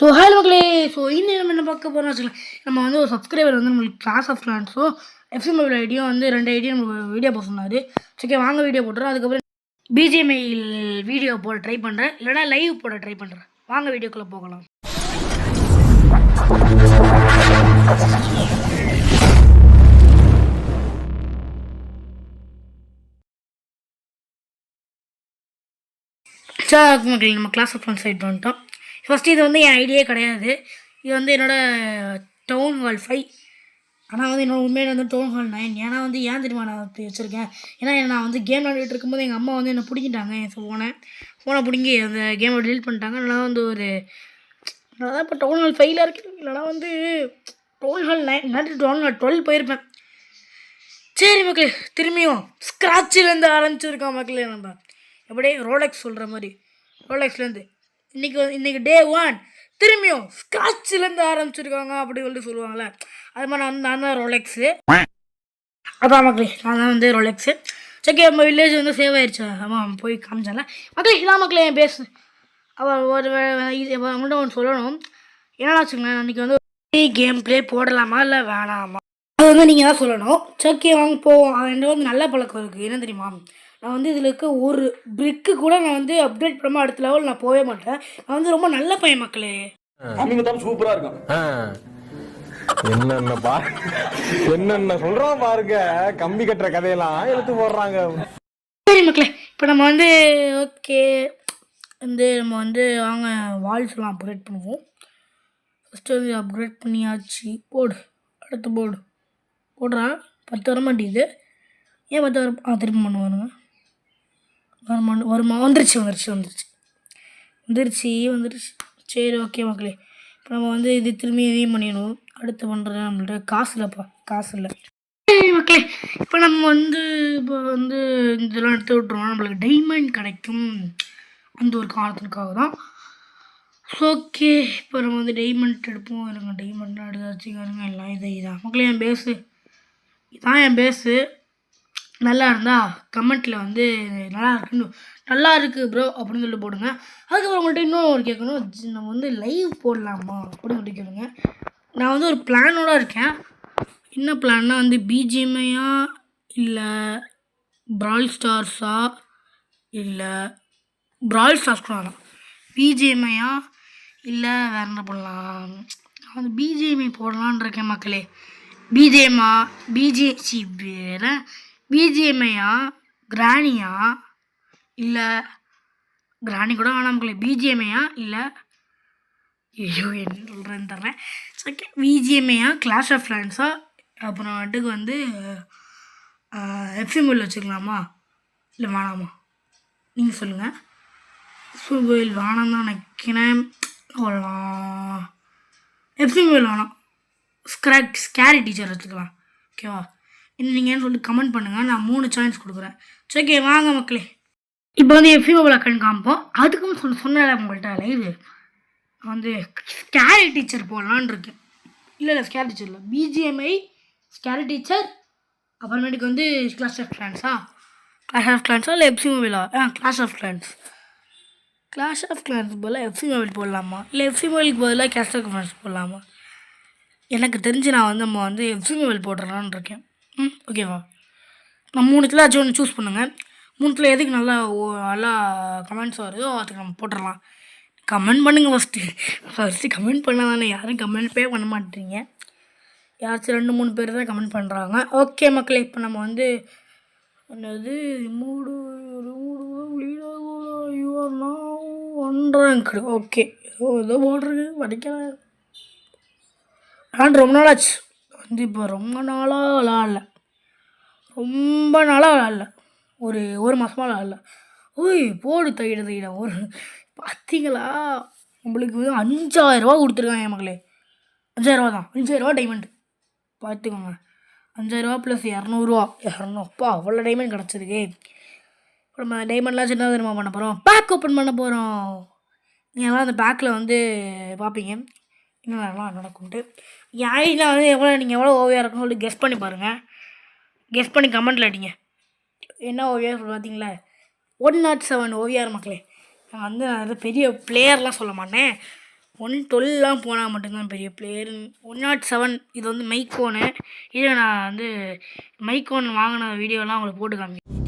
Hello மக்களே. இன்னும் நம்ம என்ன பார்க்க போகிறோம்னு வச்சுக்கலாம். நம்ம ஒரு சப்ஸ்கிரைபர் நம்மளுக்கு கிளாஸ் ஆஃப் கிளான்ஸோ எஃப்சி மொபைல் ஐடியும் 2 ஐடியும் நம்ம வீடியோ போட சொன்னார். ஓகே, வாங்க வீடியோ போட்டுறோம். அதுக்கப்புறம் பிஜிஎம்ஐயில் வீடியோ போட ட்ரை பண்ணுறேன், இல்லைனா லைவ் போட ட்ரை பண்ணுறேன். வாங்க வீடியோக்குள்ளே போகலாம். மக்களே, நம்ம கிளாஸ் ஆஃப் கிளான்ஸ் சைட் பண்ணிட்டோம். ஃபஸ்ட்டு இது என் ஐடியே கிடையாது. இது என்னோடய டவுன் ஹால் 5. ஆனால் என்னோட உண்மையில டவுன் ஹால் 9. ஏன்னா ஏன் தெரியுமா நான் வச்சுருக்கேன்? ஏன்னா நான் கேம் விளையாடிட்டு இருக்கும்போது எங்கள் அம்மா என்னை பிடிக்கிட்டாங்க. என் ஃபோனை பிடிங்கி அந்த கேமை டெலிட் பண்ணிட்டாங்க. நான் நான் தான் இப்போ டவுன் ஹால் 5ல் இருக்கேன். இல்லைனா டவுன் ஹால் 9 டவுன் ஹால் 12 போயிருப்பேன். சரி மக்களே, திரும்பியும் ஸ்க்ராட்சிலேருந்து ஆரம்பிச்சிருக்கோம் மக்களே. நம்ம எப்படியே ரோலெக்ஸ் சொல்கிற மாதிரி ரோலெக்ஸ்லேருந்து இன்றைக்கி டே 1 திரும்பியும் ஸ்க்ராட்சிலேருந்து ஆரம்பிச்சிருக்காங்க அப்படி சொல்லுவாங்களே, அது மாதிரி நான் தான் ரோலெக்ஸு. அதான் மக்களே, நான் தான் ரோலெக்ஸு. சரி, நம்ம வில்லேஜ் சேவ் ஆயிடுச்சு. ஆமாம், போய் காமிச்சால மக்களே. இதான் மக்களே என் பேசு. அவள் அவங்கள்ட்ட ஒன்று சொல்லணும். என்னென்னா வச்சுங்களேன், அன்றைக்கி கேம் ப்ளே போடலாமா இல்லை வேணாமா, அது நீங்கள் தான் சொல்லணும். சரி, வாங்க போவோம். என்கிட்ட நல்ல பழக்கம் இருக்குது. என்ன தெரியுமா, நான் இதில் இருக்க ஒரு பிரிக்கு கூட நான் அப்டேட் பண்ணாமல் அடுத்த லெவல் நான் போகவே மாட்டேன். நான் ரொம்ப நல்ல பையன் மக்களே. சூப்பரா இருக்கும். என்னென்ன சொல்றோம் பாருங்க, கம்பி கட்டுற கதையெல்லாம் எடுத்து போடுறாங்க. சரி மக்களே, இப்போ நம்ம ஓகே நம்ம வாங்க வால்ஸ்லாம் அப்கிரேட் பண்ணுவோம். ஃபஸ்ட்டு அப்கிரேட் பண்ணியாச்சு. போடு, அடுத்த போடு போடுறா. 10 வர மாட்டேங்குது. ஏன் 10 வர திரும்ப பண்ணுவானுங்க? வருமா? வந்துருச்சு. சரி, ஓகே மக்களே. இப்போ நம்ம இது திரும்பி இதையும் பண்ணிடணும். அடுத்து பண்ணுறது நம்மள்ட்ட காசு இல்லை. சரி மக்களே, இப்போ நம்ம இப்போ இதெல்லாம் எடுத்து விட்ருவோம். நம்மளுக்கு டைமண்ட் கிடைக்கும் அந்த ஒரு காரணத்துக்காக தான். ஓகே, இப்போ நம்ம டைமண்ட் எடுப்போம். இருங்க, டைமண்ட் எடுத்தாச்சுங்க. எல்லாம் இதான் மக்களே என் பேஸு. இதான் என் பேஸு. நல்லா இருந்தால் கமெண்ட்டில் நல்லா இருக்குது ப்ரோ அப்படின்னு போடுங்க. அதுக்கப்புறம் உங்கள்கிட்ட இன்னும் கேட்கணும், நம்ம லைவ் போடலாமா அப்படின்னு கேளுங்க. நான் ஒரு பிளானோடு இருக்கேன். என்ன பிளான்னா பிஜிஎம்ஐயா இல்லை பிரால் ஸ்டார்ஸா, இல்லை பிரால் ஸ்டார்ஸ் கூட வேணாம், பிஜிஎம்ஐயா இல்லை வேறு என்ன பண்ணலாம். நான் பிஜிஎம்ஐ போடலான் இருக்கேன் மக்களே. பிஜிஎம்ஐயா கிராணியா இல்லை கிராணி கூட வேணாம் மக்களே. பிஜிஎம்ஐயா இல்லை என்ன சொல்கிறேன்னு தர்றேன். ஓகே, பிஜிஎம்ஐயா கிளாஷ் ஆஃப் கிளான்ஸா, அப்புறம் எஃப்சி மொபைல் வச்சுக்கலாமா இல்லை வேணாமா, நீங்கள் சொல்லுங்கள். எஃப்சி மொபைல் வேணாம் தான் நினைக்கிறேன். எஃப்சி மொபைல் வேணாம், ஸ்கேரி டீச்சர் வச்சுக்கலாம். ஓகேவா? நீங்கள் சொல்லிட்டு கமெண்ட் பண்ணுங்கள். நான் 3 சாய்ஸ் கொடுக்குறேன். சரி, ஓகே வாங்க மக்களே. இப்போ எஃப்சி மொபைல் அக்கௌண்ட் காமிப்போம். அதுக்கும் சொன்னேன் உங்கள்கிட்ட லைவ் ஸ்கேரி டீச்சர் போடலான்னு இருக்கேன். இல்லை ஸ்கேரி டீச்சர் இல்லை, பிஜிஎம்ஐ ஸ்கேரி டீச்சர். அப்புறமேட்டுக்கு கிளாஷ் ஆஃப் கிளான்ஸா இல்லை எஃப்சி மொபைலா? கிளாஷ் ஆஃப் கிளான்ஸ் போல் எஃப்சி மொபைல் போடலாமா, இல்லை எஃப்சி மொபைலுக்கு பதிலாக கிளாஷ் ஆஃப் கிளான்ஸ் போடலாமா? எனக்கு தெரிஞ்சு நான் நம்ம எஃப்சி மொபைல் போடுறலான்னு இருக்கேன். ஓகேவா? நான் 3த்துல ஒன்று சூஸ் பண்ணுங்கள். 3த்தில் எதுக்கு நல்லா கமெண்ட்ஸ் வருதோ அதுக்கு நம்ம போட்டுடலாம். கமெண்ட் பண்ணுங்கள். ஃபஸ்ட்டு கமெண்ட் பண்ணால் தானே, யாரும் கமெண்ட்பே பண்ண மாட்டேறீங்க. யாராச்சும் 2-3 பேர் தான் கமெண்ட் பண்ணுறாங்க. ஓகே மக்களே, இப்போ நம்ம என்னது ஓகே ஏதோ போடுறது படிக்கலாம். ரொம்ப நாளாச்சு இப்போ ரொம்ப நாளாக விளாடல. ஒரு மாதமாக விளாடல. ஓய் போடு தையிட ஒரு பார்த்தீங்களா, நம்மளுக்கு 5000 கொடுத்துருக்காங்க என் மக்களே. 5000 தான், 5000 டைமண்ட் பார்த்துக்கோங்க. 5000 + 200 அப்பா, அவ்வளோ டைமண்ட் கிடச்சிருக்கு. இப்போ நம்ம டைமண்ட்லாம் சின்ன தெரியுமா பண்ண போகிறோம், பேக் ஓப்பன் பண்ண போகிறோம். நீங்கள்லாம் அந்த பேக்கில் பார்ப்பீங்க என்னென்னலாம் நடக்கும்ட்டு. என் ஐடியில் நீங்கள் எவ்வளோ ஓவியாக இருக்குன்னு சொல்லி கெஸ் பண்ணி பாருங்கள். கெஸ் பண்ணி கமெண்ட்டில் அடிங்க. என்ன ஓவியார் பார்த்தீங்களா? 107 ஓவியார் மக்களே. நான் பெரிய பிளேயர்லாம் சொல்ல மாட்டேன். 112லாம் போனால் மட்டும்தான் பெரிய பிளேயர். 107 இது வந்து மைக்கோனு. இதை நான் வந்து மைக்கோன் வாங்கின வீடியோலாம் உங்களுக்கு போட்டு காமிக்கிறேன்.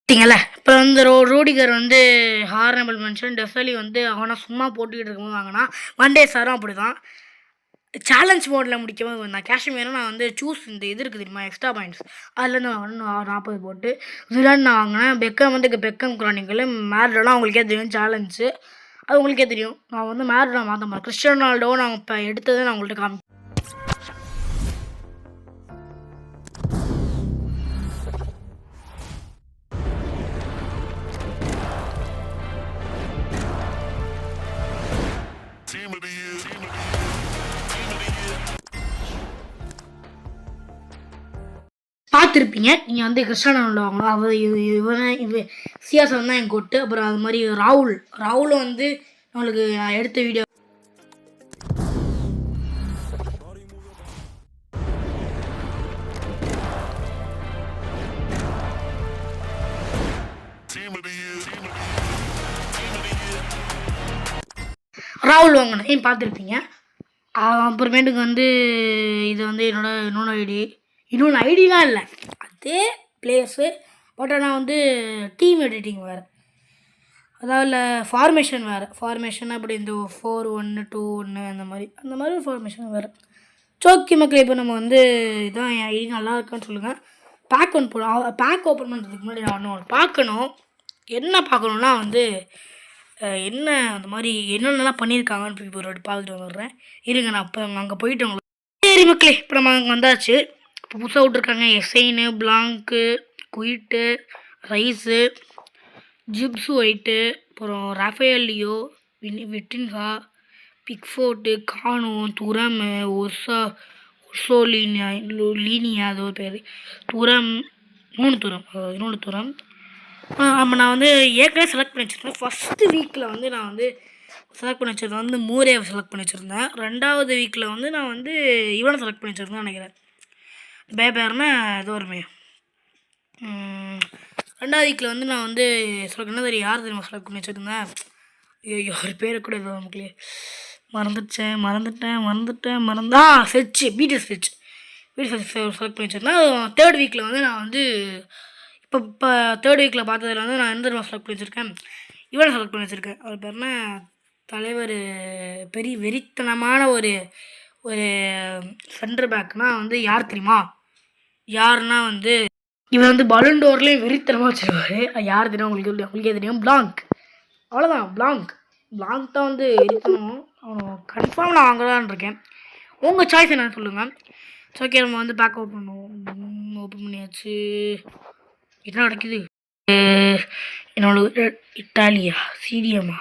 பார்த்தீங்களா இப்போ வந்து ரூடிகர் வந்து ஹார்னபிள் மென்ஷன். டெஃபலி வந்து அவனை சும்மா போட்டுக்கிட்டு இருக்கும்போது வாங்கினா. ஒன்டே சாரும் அப்படி தான் சேலஞ்ச் மோடில் முடிக்கும்போது நான் காஷ்மீரும் நான் வந்து சூஸ் இந்த இது இருக்குது தெரியுமா எக்ஸ்ட்ரா பாயிண்ட்ஸ் அதில் நான் 40 போட்டு ஜிலான் நான் வாங்கினேன். பெக்கம் வந்து பெக்கம் குரானிக்கல் மேரிடோலாம் அவங்களுக்கே தெரியும் சேலஞ்சு, அது உங்களுக்கே தெரியும். நான் வந்து மேரிடோ மாற்ற மாட்டேன். கிறிஸ்டியானோ ரொனால்டோ நான் இப்போ எடுத்ததை நான் உங்கள்கிட்ட காமிப்பேன். பார்த்துருப்பீங்க நீங்கள் வந்து கிறிஸ்டியானோ ரொனால்டோ வாங்கணும். அவர் சியாசன் தான் என் கொட்டு. அப்புறம் அது மாதிரி ராகுலும் வந்து நம்மளுக்கு நான் எடுத்த வீடியோ ராகுல் வாங்கினேன் பார்த்துருப்பீங்க. அப்புறமேட்டுக்கு வந்து இது வந்து இன்னொன்று ஐடிலாம் இல்லை, அதே பிளேயர்ஸு. பட் ஆனால் வந்து டீம் எடிட்டிங் வேறு, அதாவது ஃபார்மேஷன் வேறு. ஃபார்மேஷன் அப்படி இந்த 4-1-2-1 அந்த மாதிரி ஃபார்மேஷன் வேறு. சோக்கி மக்கள் இப்போ நம்ம வந்து இதான் என் ஐடி நல்லா இருக்கான்னு சொல்லுங்கள். பேக் ஓப்பன் பண்ணுறதுக்கு முன்னாடி நான் ஒன்று பார்க்கணும். என்ன பார்க்கணுன்னா வந்து என்ன அந்த மாதிரி என்னென்னலாம் பண்ணியிருக்காங்கன்னு இப்போ ஒரு வாட்டி பார்த்துட்டு வந்துடுறேன். இருங்க நான் அப்போ அங்கே போயிட்டு உங்களுக்கு. சரி மக்களே, இப்போ நம்ம அங்கே வந்தாச்சு. இப்போ புதுசாக விட்ருக்காங்க எஸ்ஐனு, பிளாங்க்கு, குயிட்டு, ரைஸு, ஜிப்ஸு ஒயிட்டு, அப்புறம் ராஃபேல் லியோ, விட்டின்ஹா, பிக்ஃபோர்ட்டு, கானோ, துரம், லீனியா அது ஒரு பேர், துரம், இன்னொன்று துரம். நம்ம நான் வந்து ஏற்கனவே செலக்ட் பண்ணி வச்சுருந்தேன். ஃபஸ்ட்டு வீக்கில் வந்து நான் வந்து செலக்ட் பண்ணி வச்சுருந்தேன் வந்து மூரேவை செலக்ட் பண்ணி வச்சுருந்தேன். 2வது வீக்கில் வந்து நான் வந்து இவனை செலக்ட் பண்ணி வச்சுருந்தேன் நினைக்கிறேன். பேர்னா ஏதோ வருமே. 2வது வீக்கில் வந்து நான் வந்து என்ன தெரியும் யார் தெரியுமா செலக்ட் பண்ணி வச்சுருந்தேன். ஐயோ ஒரு பேரை கூட ஏதோ நமக்கு மறந்துட்டேன். ஃபெச்சு பிடிஎஸ் ஃபெச் செலக்ட் பண்ணி வச்சுருந்தேன். 3rd வீக்கில் வந்து நான் வந்து இப்போ 3rd வீக்கில் பார்த்ததில் வந்து நான் எந்த செலக்ட் பண்ணி வச்சுருக்கேன், இவனை செலக்ட் பண்ணி வச்சுருக்கேன். அவர் பேர்னா தலைவர், பெரிய வெறித்தனமான ஒரு சென்டர் பேக்னால் வந்து யார் தெரியுமா? யாருன்னா வந்து இவர் வந்து பலூன்டோர்லேயும் வெறித்தனமாக வச்சுருவார். யார் தெரியும் உங்களுக்கே தெரியும், பிளாங்க். அவ்வளோதான், பிளாங்க் தான் வந்து வெறித்தனம். கன்ஃபார்ம் நான் வாங்கலான்னு இருக்கேன். உங்கள் சாய்ஸ் என்னன்னு சொல்லுங்கள். ஓகே, நம்ம வந்து பேக் ஓப்பன் பண்ணியாச்சு. என்ன நடக்குது? என்னோட இட்டாலியா சிடிஎம்மா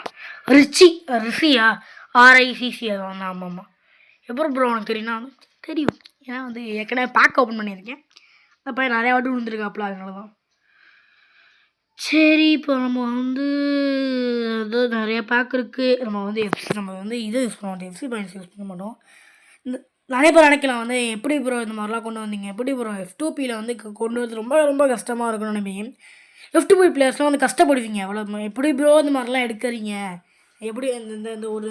ரிஷியா RICCA தான். ஆமாம்மா. எப்போ ப்ரோ உனக்கு தெரியும்னா தெரியும், ஏன்னா வந்து ஏற்கனவே பேக் ஓப்பன் பண்ணியிருக்கேன். அந்த பையன் நிறையா வாட்டி விழுந்துருக்காப்புல, அதனால தான். சரி, இப்போ நம்ம வந்து நிறைய பேக் இருக்குது. நம்ம வந்து இது யூஸ் பண்ண மாட்டோம், FC பாயிண்ட்ஸ் யூஸ் பண்ண மாட்டோம். இந்த நிறைய பேர் நினைக்கலாம் வந்து எப்படி ப்ரோ இந்த மாதிரிலாம் கொண்டு வந்தீங்க, எப்படி ப்ரோ F2Pயில் வந்து கொண்டு வந்து ரொம்ப ரொம்ப கஷ்டமாக இருக்குன்னு நினைப்பீங்க. F2P பிளேயர்ஸ்லாம் வந்து கஷ்டப்படுவீங்க. அவ்வளோ எப்படி ப்ரோ இந்த மாதிரிலாம் எடுக்கிறீங்க, எப்படி இந்த ஒரு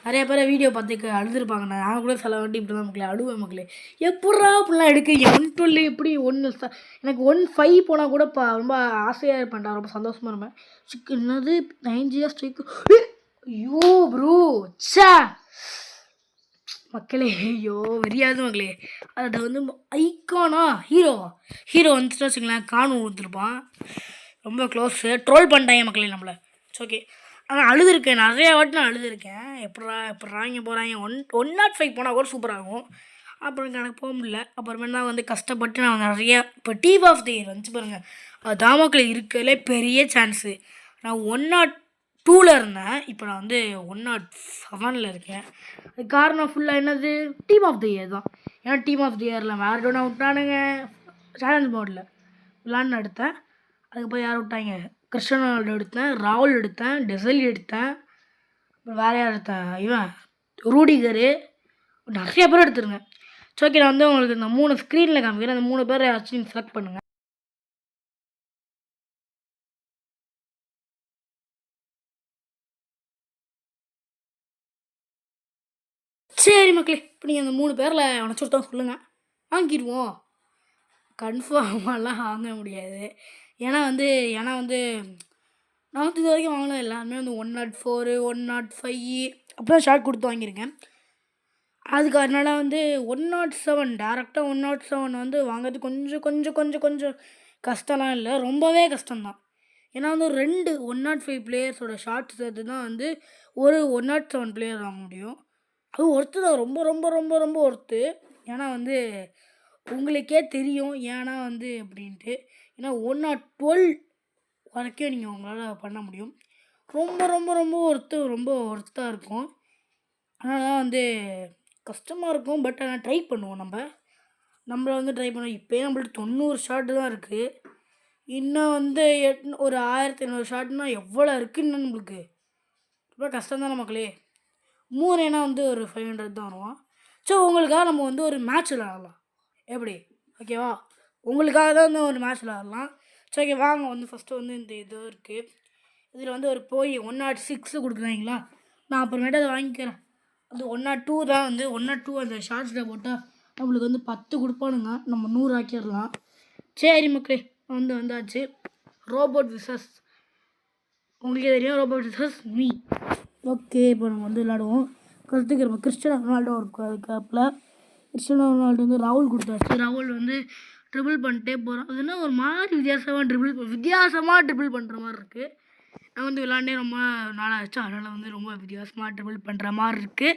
நிறைய பேர் வீடியோ பார்த்து அழுதுருப்பாங்க. நான் கூட சில வாட்டி இப்படி தான் மக்களே அழுவேன். மக்களே எப்படா அப்படிலாம் எடுக்கிறீங்க? 112 எப்படி எனக்கு 1.5 போனால் கூட ரொம்ப ஆசையாக இருப்பேன்டா, ரொம்ப சந்தோஷமாக இருப்பேன். என்னது 9 GS ஸ்ட்ரைக்கு? ஐயோ ப்ரோ சா மக்களே, ஐயோ வெறியாது மக்களே. அது வந்து ஐக்கானா ஹீரோ வந்துட்டு வச்சுங்களேன், காணும் கொடுத்துருப்பான். ரொம்ப க்ளோஸு ட்ரோல் பண்ணிட்டாங்க மக்களே நம்மளை. ஓகே, ஆனால் அழுதுருக்கேன் நிறையா வாட்டி. நான் அழுதுருக்கேன். எப்படா இங்கே போகிறாங்க. 105 போனால் கூட சூப்பராகும். அப்புறம் எனக்கு போக முடியல. அப்புறமேட்டு தான் வந்து கஷ்டப்பட்டு நான் நிறையா இப்போ டீம் ஆஃப் தி இயர் வந்துச்சு பாருங்கள், அது தாமக்கில் இருக்கிறதுலே பெரிய சான்ஸு. நான் 102ல் இருந்தேன், இப்போ நான் வந்து 107ல் இருக்கேன். அது காரணம் ஃபுல்லாக என்னது, டீம் ஆஃப் தி இயர் தான். ஏன்னா டீம் ஆஃப் தி இயரில் மேரடோனா விட்டானுங்க, சேலஞ்ச் மோடில் விளாட்னு எடுத்தேன். அதுக்கப்புறம் யார் விட்டாங்க, கிறிஸ்டியானோ ரொனால்டோ எடுத்தேன், ராகுல் எடுத்தேன், டெசலி எடுத்தேன், அப்புறம் வேறு யார் எடுத்தேன், இவன் ரூடிகரு நிறைய பேர் எடுத்துருங்க. ஸோ ஓகே, நான் வந்து உங்களுக்கு இந்த 3 ஸ்க்ரீனில் காமிக்கிறேன். அந்த 3 பேரை யாராச்சும் செலக்ட் பண்ணுங்கள். சரி மக்களே, இப்போ நீங்கள் அந்த 3 பேரில் உனச்சு ஒருத்தவங்க சொல்லுங்கள், வாங்கிடுவோம். கன்ஃபார்மாலாம் வாங்க முடியாது. ஏன்னா வந்து நான் வந்து இது வரைக்கும் வாங்கினது எல்லாமே வந்து 104 105 அப்போ ஷார்ட் கொடுத்து வாங்கியிருக்கேன். அதுக்கு அதனால் வந்து 107 டேரெக்டாக 107 வந்து வாங்குறது கொஞ்சம் கொஞ்சம் கொஞ்சம் கொஞ்சம் கஷ்டம்லாம் இல்லை, ரொம்பவே கஷ்டம்தான். ஏன்னா வந்து 2 105 பிளேயர்ஸோட ஷார்ட்ஸ் சேர்த்து தான் வந்து ஒரு 107 பிளேயர் வாங்க முடியும். அது ஒர்த்து தான், ரொம்ப ரொம்ப ரொம்ப ரொம்ப ஒர்த்து. ஏன்னா வந்து உங்களுக்கே தெரியும் ஏன்னா வந்து அப்படின்ட்டு. ஏன்னா 112 வரைக்கும் நீங்கள் உங்களால் பண்ண முடியும். ரொம்ப ரொம்ப ரொம்ப ரொம்ப ஒர்த்தாக இருக்கும். அதனால தான் வந்து கஷ்டமாக இருக்கும். பட் ஆனால் ட்ரை பண்ணுவோம். நம்மள வந்து ட்ரை பண்ணுவோம். இப்போயே நம்மள்ட்ட 90 ஷாட்டு தான் இருக்குது. இன்னும் வந்து ஒரு 1500 ஷாட்னா எவ்வளோ இருக்குது இன்னும் நம்மளுக்கு. ரொம்ப கஷ்டம் தானே மக்களே. 3 ஏன்னா வந்து ஒரு 500 தான் வருவோம். ஸோ உங்களுக்காக நம்ம வந்து ஒரு மேட்ச் விளாடலாம். எப்படி ஓகேவா? உங்களுக்காக தான் வந்து ஒரு மேட்ச் விளாடலாம். ஸோ ஓகே, வாங்க வந்து ஃபஸ்ட்டு வந்து இந்த இது இருக்குது. இதில் வந்து ஒரு போய் 106 கொடுக்குறாங்களா, நான் அப்புறமேட்டு அதை வாங்கிக்கிறேன். அது 102 தான் வந்து 102 அந்த ஷார்ட்ஸில் போட்டால் நம்மளுக்கு வந்து 10 கொடுப்பானுங்க. நம்ம 100 ஆக்கிடலாம். சரி மக்களே, வந்தாச்சு. ரோபோட் விசஸ் உங்களுக்கே தெரியும், ரோபோட் விசஸ் மீ. ஓகே, இப்போ நம்ம வந்து விளாடுவோம். கருத்துக்கு நம்ம கிறிஸ்டியானோ ரொனால்டோ ஒரு கேப்பில் கிறிஸ்டியானோ ரொனால்டோ வந்து ராகுல் கொடுத்தாச்சு. ராகுல் வந்து ட்ரிபிள் பண்ணிட்டே போகிறோம். அதுனா ஒரு மாதிரி வித்தியாசமாக ட்ரிபிள் பண்ணுற மாதிரி இருக்குது. நான் வந்து விளாண்டே ரொம்ப நாளாச்சு, அதனால் வந்து ரொம்ப வித்தியாசமாக ட்ரிபிள் பண்ணுற மாதிரி இருக்குது.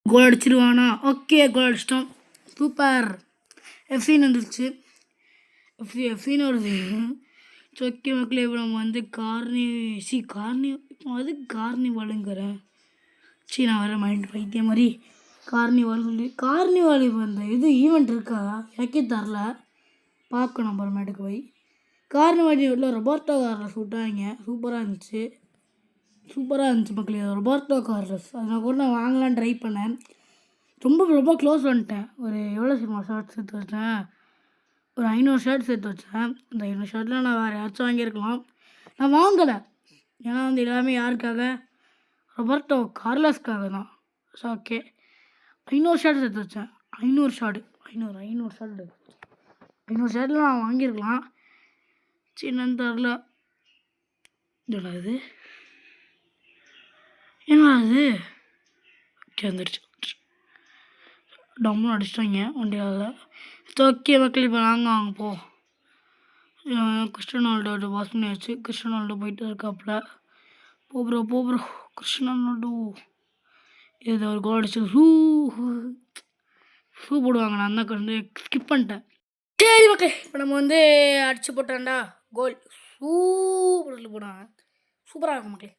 கோல் அடிச்சிருவானா? ஓகே, கோல் அடிச்சிட்டோம். சூப்பர். எஃப்சின்னு வந்துருச்சு. எஃப்சின்னு வருது. ஓகே மக்களே, இப்போ நம்ம வந்து கார்னிவாலுங்கிறேன். நான் வர மைண்ட் பைத்திய மாதிரி கார்னிவால் இப்போ அந்த இது ஈவெண்ட் இருக்கா எனக்கே தரல, பார்க்கணும் அப்புறமேட்டுக்கு போய். கார்னிவால் ஈவெண்ட்டில் ரொபர்ட்டோ கார்லஸ் விட்டாங்க. சூப்பராக இருந்துச்சு மக்களே. ரொபர்ட்டோ கார்லஸ் அதனால் கூட நான் வாங்கலான்னு ட்ரை பண்ணேன். ரொம்ப க்ளோஸ் வந்துட்டேன். ஒரு எவ்வளோ ஷார்ட் சேர்த்து வச்சேன், ஒரு 500 ஷார்ட் சேர்த்து வச்சேன். அந்த 500 ஷார்ட்டில் நான் வேறு யாராச்சும் வாங்கியிருக்கலாம். நான் வாங்கலை. ஏன்னா வந்து எல்லாமே யாருக்காக? ரொபர்ட்டோ கார்லஸ்க்காக தான். ஸோ ஓகே, 500 ஷார்ட் சேர்த்து வச்சேன். 500 ஷார்ட்டில் நான் வாங்கியிருக்கலாம். என்னன்னு தெரில. என்னது ஓகே, வந்துடுச்சு. டம்முன்னு அடிச்சிட்டாங்க வண்டியால். ஓகே மக்கள், இப்போ வாங்க போ. கிறிஸ்டியானோ ரொனால்டோ பாஸ் பண்ணியாச்சு. கிறிஸ்டியானோ ரொனால்டோ போயிட்டு இருக்காப்புல. போ ப்ரோ கிறிஸ்டியானோ ரொனால்டோ இது ஒரு கோல் அடிச்சு ஷூ போடுவாங்க. நான் தான் வந்து ஸ்கிப் பண்ணிட்டேன். சரி மக்களே, இப்போ நம்ம வந்து அடிச்சு போட்டான்டா கோல். போடுவாங்க. சூப்பராக இருக்கும் மக்களே.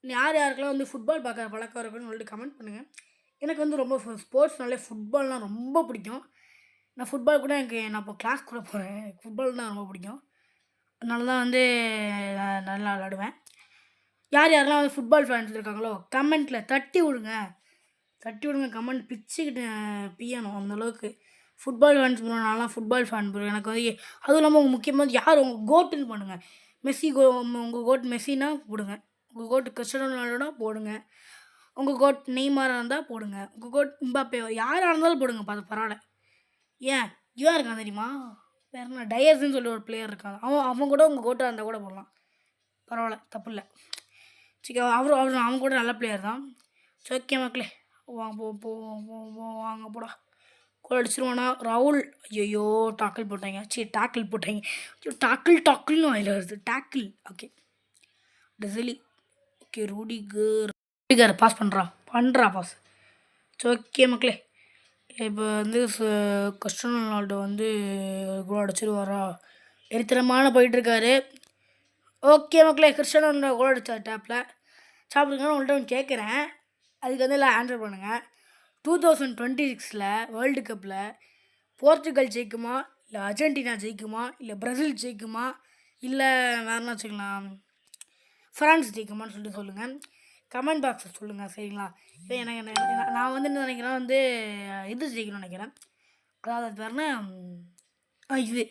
யாருக்கெல்லாம் வந்து ஃபுட்பால் பார்க்குற பழக்கம் இருக்குன்னு சொல்லிட்டு கமெண்ட் பண்ணுங்கள். எனக்கு வந்து ரொம்ப ஸ்போர்ட்ஸ்னாலே ஃபுட்பால்னால் ரொம்ப பிடிக்கும். நான் ஃபுட்பால் கூட நான் இப்போ கிளாஸ் கூட போகிறேன். ஃபுட்பால்னால் ரொம்ப பிடிக்கும். அதனால தான் வந்து நான் நல்லா விளாடுவேன். யாரெல்லாம் வந்து ஃபுட்பால் ஃபேன்ஸ் இருக்காங்களோ கமெண்ட்டில் தட்டி விடுங்க. கமெண்ட் பிச்சுக்கிட்டு பியணும் அந்தளவுக்கு ஃபுட்பால் ஃபேன்ஸ் ப்ரோ. நான்லாம் ஃபுட்பால் ஃபேன் ப்ரோ. எனக்கு வந்து அதுவும் இல்லாமல் முக்கியமாக யார் உங்கள் கோட்டுன்னு பண்ணுங்கள். உங்கள் கோட் மெஸ்ஸினா போடுங்க. உங்கள் கோட் கிறிஸ்டியானோ ரொனால்டோனா போடுங்க. உங்கள் கோட் நெய்மாராக இருந்தால் போடுங்க. உங்கள் கோட் எம்பாப்பே யாராக இருந்தாலும் போடுங்க. பரவாயில்ல. ஏன் இவன் இருக்கான் தெரியுமா, வேறு என்ன டயர்ஸ்ன்னு சொல்லி ஒரு பிளேயர் இருக்கான். அவன் கூட உங்கள் கோட்டாக இருந்தால் கூட போடலாம். பரவாயில்ல, தப்பு இல்லை. சரி, அவன் கூட நல்ல பிளேயர் தான். சரி ஓகே மக்களே, வாங்க போடா. கோல் அடிச்சிருவானா ராகுல்? ஐயோ, டாக்கிள் போட்டாங்க. டாக்கிள்னு வாயில் வருது. ஓகே, டெசிலி. ஓகே, ரூடிகர் பாஸ் பண்ணுறா பாஸ். சரி ஓகே மக்களே, இப்போ வந்து கிறிஸ்டியானோ ரொனால்டோ வந்து கோல் அடிச்சிருவாரா? எரித்திரமான போயிட்டுருக்காரு. ஓகே மக்களே, கிறிஸ்டியானோ ரொனால்டோ கோல் அடித்தார் டேப்பில். சாப்பிடுங்கன்னு உங்கள்கிட்ட ஒன்று கேட்குறேன், அதுக்கு வந்து எல்லாம் ஆன்சர் பண்ணுங்கள். 2026 வேர்ல்டு கப்பில் போர்ச்சுகல் ஜெயிக்குமா, இல்லை அர்ஜென்டினா ஜெயிக்குமா, இல்லை பிரேசில் ஜெயிக்குமா, இல்லை வேறுனா வச்சுக்கலாம் ஃப்ரான்ஸ் ஜெயிக்குமான்னு சொல்லிட்டு சொல்லுங்கள். கமெண்ட் பாக்ஸில் சொல்லுங்கள் சரிங்களா. இப்போ நான் வந்து என்ன நினைக்கிறேன் வந்து இது ஜெயிக்கணும்னு நினைக்கிறேன். அதாவது அது பேர்னா இது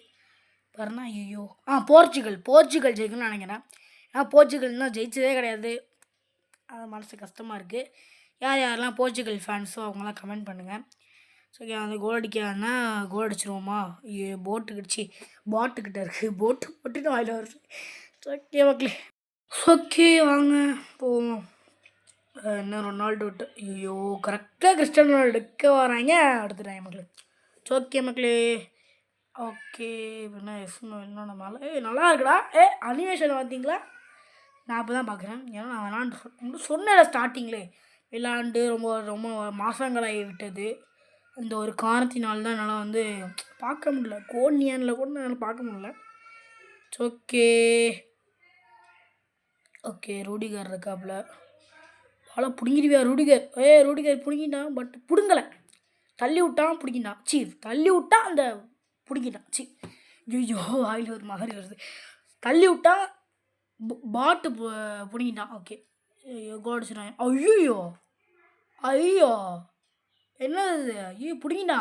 பேர்னா ஐயோ போர்ச்சுகல் ஜெயிக்கணும்னு நினைக்கிறேன். ஏன்னா போர்ச்சுகல் இன்னும் ஜெயிச்சதே கிடையாது. அது மனசு கஷ்டமாக இருக்குது. யாரெல்லாம் போர்ச்சுகல் ஃபேன்ஸோ அவங்களாம் கமெண்ட் பண்ணுங்கள். ஸோ அந்த கோல் அடிக்காதுன்னா கோல் அடிச்சிருவோமா? பாட்டுக்கிட்ட இருக்குது. போட்டுட்டு வாயில் வருது. ஓகே மக்களே, ஓகே வாங்க போவோம். என்ன ரொனால்டோ விட்டு ஐயோ கரெக்டாக கிறிஸ்டியானோ ரொனால்டோ எடுக்க வராங்க அடுத்துட்டாங்க மக்களே. ஓகே மக்களே, ஓகே என்ன என்னோட மலை நல்லா இருக்குடா. அனிமேஷன் பார்த்தீங்களா? நான் இப்போ தான் பார்க்குறேன். ஏன்னா நான் விளாண்டு சொன்னேன் ஸ்டார்டிங்லே விளாண்டு ரொம்ப ரொம்ப மாதங்களாகி விட்டது. இந்த ஒரு காரணத்தினால்தான் என்னால் வந்து பார்க்க முடியல. கோனியானில் கூட என்னால் பார்க்க முடியல. ஓகே ஓகே ரூடிகர் இருக்காப்புல. பாலை பிடுங்கிடுவியா ரூடிகர்? ரூடிகர் பிடுங்கிட்டான். பட் பிடுங்கலை. தள்ளி விட்டான் பிடிக்கிட்டான். தள்ளி விட்டா அந்த பிடிக்கிட்டான். ஐயோ வாயில் ஒரு மாதிரி வருது. தள்ளி விட்டான் பாட்டு பிடிக்கிட்டான். ஓகே கோல் அடிச்சிடான். ஐயோ என்னது? ஐயோ பிடிங்கிட்டா.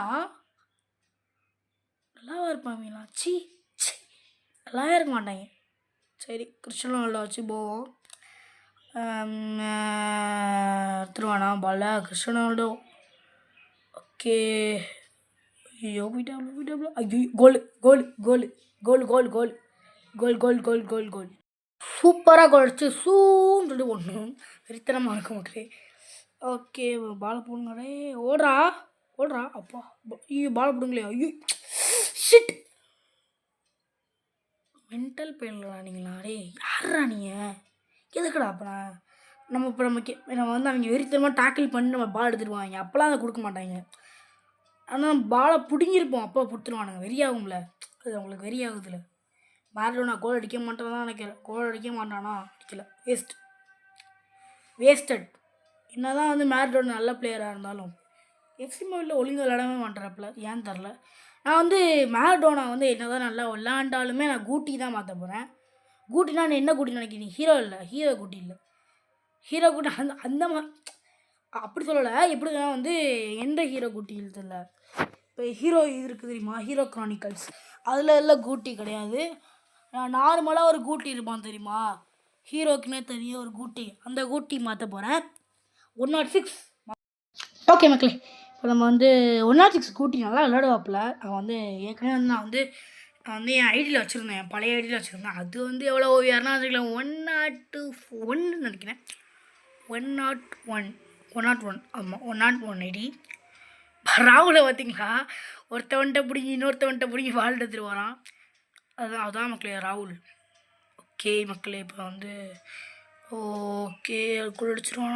நல்லாவா இருப்பாங்களா? நல்லாவே இருக்க மாட்டாங்க. சரி கிறிஸ்டியானோ ரொனால்டோ வச்சு போவோம். எடுத்துருவானா பால கிறிஸ்டியானோ ரொனால்டோ? ஓகே ஐயோ போயிட்டாப்ல. ஐயோ கோல் கோல் கோல் கோல் கோல் கோல் கோல் கோல் கோல் கோல் கோல் சூப்பராக கோல் அடிச்சு சூன்னு சொல்லி ஒன்றும் வெறித்தனமாக இருக்கும் மக்களே. ஓகே பாலை போடுங்கடே. ஓடுறா அப்பா. ஐயோ பாலை போடுங்களே. ஐயோ ஷிட் மென்டல் பெயின்லடா நீங்களா? யாரா நீங்கள்? எதுக்குடா அப்போ நம்ம வந்து அவங்க வெறித்தனமாக டேக்கிள் பண்ணி நம்ம பால் எடுத்துருவாங்க. அப்போலாம் அதை கொடுக்க மாட்டாங்க. ஆனால் பாலை பிடுங்கிருப்போம் அப்போ கொடுத்துருவானுங்க. வெறியாகும்ல, அது அவங்களுக்கு வெறியாகுதுல. மேரடோனா கோல் அடிக்க மாட்டான் தான் நினைக்கிறேன். கோல் அடிக்க மாட்டானா? அடிக்கல. வேஸ்டட். என்ன தான் வந்து மேரடோனா நல்ல பிளேயராக இருந்தாலும் எஃப்சி மொபைலில் ஒழுங்காக விளையாடவே மாட்டேறப்பில். ஏன்னு தெரில. நான் வந்து மேரடோனா வந்து என்ன தான் நல்லா விளையாண்டாலுமே நான் கூட்டி தான் மாற்ற போகிறேன். கூட்டினா நான் என்ன கூட்டி நினைக்கிறீங்க? ஹீரோ கூட்டி இல்லை. ஹீரோ கூட்டி அந்த மாதிரி அப்படி சொல்லலை. எப்படின்னா வந்து எந்த ஹீரோ கூட்டி இல்லை. இப்போ ஹீரோ இது இருக்குது தெரியுமா? Hero Chronicles. அதில் எல்லாம் கூட்டி கிடையாது. நார்மலாக ஒரு கூட்டி இருப்பான் தெரியுமா? ஹீரோக்குன்னே தனியாக ஒரு கூட்டி. அந்த கூட்டி மாற்ற போகிறேன். 106. ஓகே மக்களே, இப்போ நம்ம வந்து 106 கூட்டி நல்லா விளையாடுவாப்பில். அவன் வந்து ஏற்கனவே வந்து நான் வந்து என் ஐடியில் வச்சுருந்தேன். என் பழைய ஐடியில் வச்சுருந்தேன். அது வந்து எவ்வளோ ஓவியாருன்னா வச்சுக்கலாம் 101 நினைக்கிறேன். 101 ஆமாம் 101 ஐடி. ராகுலை பார்த்தீங்களா? ஒருத்தவன்ட்ட பிடிங்கி இன்னொருத்தவன்ட்ட பிடிங்கி வாழ் எடுத்துகிட்டு வரான். அதான் மக்களே ராகுல். ஓகே மக்களே, இப்போ வந்து ஓகே கோல் அடிச்சிட்டான்.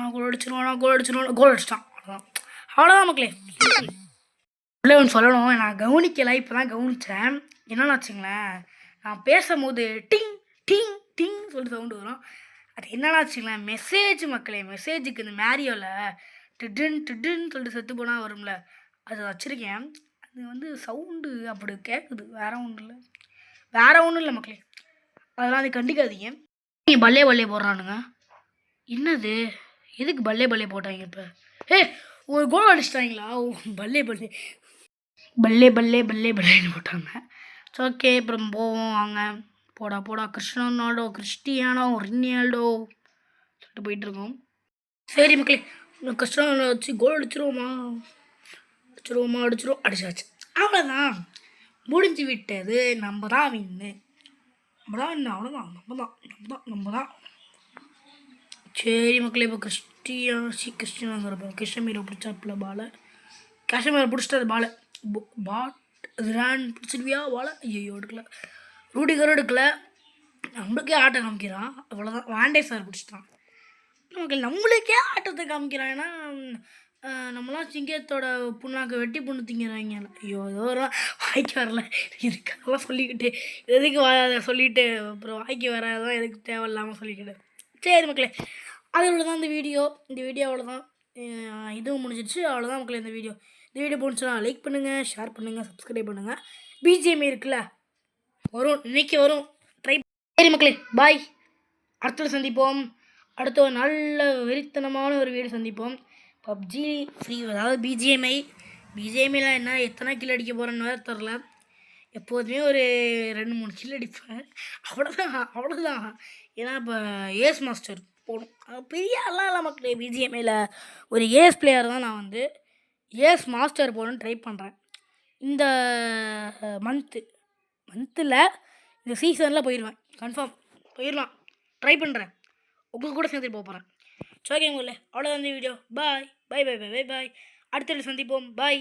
அவ்வளோதான் மக்களே. உள்ளே ஒன்று சொல்லணும், நான் கவனிக்கலை. இப்போ தான் கவனித்தேன். என்னென்னு வச்சுங்களேன், நான் பேசும்போது டிங் டிங் டிங் சொல்லிட்டு சவுண்டு வரும். அது என்னென்னா வச்சுங்களேன், மெசேஜ் மக்களே. மெசேஜுக்கு இந்த மேரியோவில் டிடுன்னு சொல்லிட்டு செத்து போனால் வரும்ல, அது வச்சுருக்கேன். அது வந்து சவுண்டு அப்படி கேட்குது. வேறு ஒன்றும் இல்லை மக்களே. அதெல்லாம் அது கண்டிக்காதீங்க. நீங்கள் பல்லே போடுறானுங்க. என்னது? எதுக்கு பல்லே போட்டாங்க? இப்போ ஒரு கோல் அடிச்சிட்டாங்களா? பல்லேன்னு போட்டாங்க. ஓகே அப்புறம் போவோம் வாங்க. போடா கிறிஸ்டியானோ ரொனால்டோ சொல்லிட்டு போயிட்டுருக்கோம். சரி மக்களே, கிறிஸ்டியானோ ரொனால்டோ வச்சு கோல் அடிச்சிருவோம். அடிச்சாச்சு. அவ்வளோதான், முடிஞ்சு விட்டது. நம்ம தான் வின்னு. அவ்வளோதான். நம்ம தான். சரி மக்களே, இப்போ கிறிஸ்டியானோ பிடிச்சாப்புல பாலை. காஷ்மீரை பிடிச்சிட்டு அது பாலை பிடிச்சிருவியா பாலை? ஐயோ எடுக்கல. ரூடிகரும் எடுக்கல. நம்மளுக்கே ஆட்டம் காமிக்கிறான். அவ்வளோதான். வாண்டே சார் பிடிச்சிட்டான். நம்மளுக்கே ஆட்டத்தை காமிக்கிறான். ஏன்னா நம்மளாம் சிங்கத்தோட புண்ணாக்க வெட்டி புண்ணு திங்கிறாங்க. ஐயோ ஏதோ வாய்க்கு வரல இதுக்கெல்லாம் சொல்லிக்கிட்டு எதுக்கு சொல்லிவிட்டு அப்புறம் வாய்க்கு வராதான் எதுக்கு தேவையில்லாமல் சொல்லிக்கிட்டு. சரி மக்களே, அதோட தான் இந்த வீடியோ அவ்வளோதான். இதுவும் முடிஞ்சிடுச்சு. அவ்வளோதான் மக்களே இந்த வீடியோ பிடிச்சா லைக் பண்ணுங்கள், ஷேர் பண்ணுங்கள், சப்ஸ்கிரைப் பண்ணுங்கள். பிஜிஎம் இருக்குல்ல, வரும் இன்றைக்கி வரும். ட்ரை. சரி மக்களே, பாய். அடுத்த சந்திப்போம். அடுத்த ஒரு நல்ல வெறித்தனமான ஒரு வீடு சந்திப்போம். பப்ஜி ஃப்ரீ அதாவது பிஜிஎம்ஐயில் என்ன எத்தனை கில் அடிக்க போகிறேன்னு வேறு தெரில. எப்போதுமே ஒரு 2-3 கில் அடிப்பேன். அவ்வளோதான். ஏன்னா இப்போ ஏஸ் மாஸ்டர் போடும். பெரிய ஆளாக இல்லை மக்களே. பிஜிஎம்ஐயில் ஒரு ஏஸ் பிளேயர் தான். நான் வந்து ஏஸ் மாஸ்டர் போடணும்னு ட்ரை பண்ணுறேன். இந்த மந்தில் இந்த சீசனில் போயிடுவேன். கன்ஃபார்ம் போயிடலாம். ட்ரை பண்ணுறேன். உங்களுக்கு கூட சேர்ந்துட்டு போகிறேன். ஓகே உங்களே அவ்வளோதான் இந்த வீடியோ. பாய் பாய் பாய் பாய் பாய் பாய். அடுத்த சந்திப்போம். பாய்.